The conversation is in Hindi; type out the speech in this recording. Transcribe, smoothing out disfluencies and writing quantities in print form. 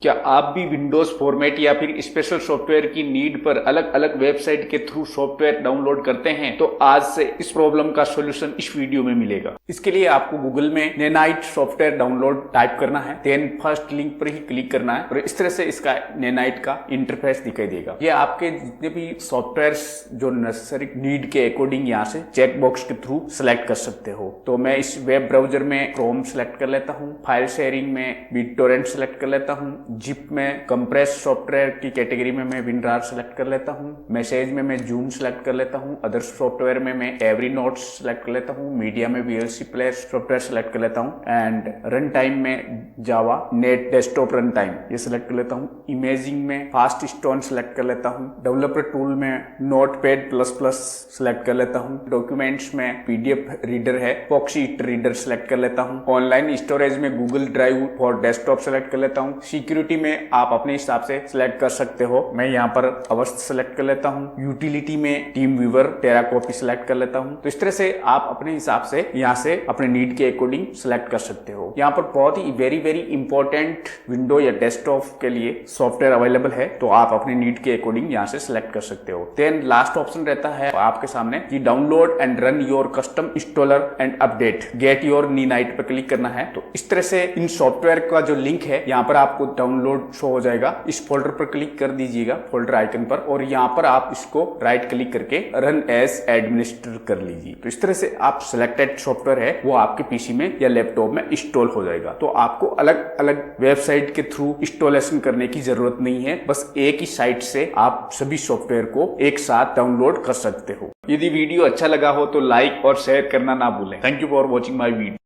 क्या आप भी विंडोज फॉर्मेट या फिर स्पेशल सॉफ्टवेयर की नीड पर अलग अलग वेबसाइट के थ्रू सॉफ्टवेयर डाउनलोड करते हैं? तो आज से इस प्रॉब्लम का सॉल्यूशन इस वीडियो में मिलेगा। इसके लिए आपको गूगल में नैनाइट सॉफ्टवेयर डाउनलोड टाइप करना है, देन फर्स्ट लिंक पर ही क्लिक करना है और इस तरह से इसका नैनाइट का इंटरफेस दिखाई देगा। ये आपके जितने भी सॉफ्टवेयर जो नेसेसरी नीड के अकॉर्डिंग यहाँ से चेक बॉक्स के थ्रू सिलेक्ट कर सकते हो। तो मैं इस वेब ब्राउजर में क्रोम सिलेक्ट कर लेता हूँ, फाइल शेयरिंग में BitTorrent सिलेक्ट कर लेता हूँ, जिप में कंप्रेस सॉफ्टवेयर की कैटेगरी में मैं WinRAR सेलेक्ट कर लेता हूँ, मैसेज में मैं जूम सेलेक्ट कर लेता हूँ, अदर सॉफ्टवेयर में मैं एवरीनोट्स सेलेक्ट कर लेता हूँ, मीडिया में VLC प्लेयर सॉफ्टवेयर सेलेक्ट कर लेता हूँ एंड रन टाइम में जावा नेट डेस्कटॉप रन टाइम ये सेलेक्ट कर लेता हूँ, इमेजिंग में फास्ट स्टोन सेलेक्ट कर लेता हूँ, डेवलपर टूल में नोटपैड++ सेलेक्ट कर लेता हूँ, डॉक्यूमेंट्स में PDF रीडर है, पॉक्सी रीडर सेलेक्ट कर लेता हूँ, ऑनलाइन स्टोरेज में Google drive for desktop select कर लेता हूँ, सिक्योरिटी में आप अपने हिसाब से सिलेक्ट कर सकते हो। मैं यहाँ पर अवस्थ सेलेक्ट कर लेता हूँ, यूटिलिटी में टीम व्यूवर टेराकॉपी सेलेक्ट कर लेता हूँ। तो इस तरह से आप अपने हिसाब से यहाँ से अपने नीड के अकॉर्डिंग सिलेक्ट कर सकते हो। यहाँ पर बहुत ही वेरी इंपॉर्टेंट विंडो या डेस्कटॉप के लिए सॉफ्टवेयर अवेलेबल है, तो आप अपने नीड के अकॉर्डिंग यहाँ से सिलेक्ट कर सकते हो। देन लास्ट ऑप्शन रहता है आपके सामने कि download and run your custom installer and update, get your Ninite पर क्लिक करना है। तो इस तरह से इन सॉफ्टवेयर का जो लिंक है यहाँ पर आपको डाउनलोड शो हो जाएगा। इस फोल्डर पर क्लिक कर दीजिएगा, फोल्डर आइकन पर, और यहाँ पर आप इसको राइट क्लिक करके रन एज एडमिनिस्ट्रेटर कर लीजिए। तो इस तरह से आप सिलेक्टेड सॉफ्टवेयर है वो आपके पीसी में या लैपटॉप में इंस्टॉल हो जाएगा। तो आपको अलग अलग वेबसाइट के थ्रू इंस्टॉलेशन करने की जरूरत नहीं है, बस एक ही साइट से आप सभी सॉफ्टवेयर को एक साथ डाउनलोड कर सकते हो। यदि वीडियो अच्छा लगा हो तो लाइक और शेयर करना ना भूलें। Thank you for watching my video.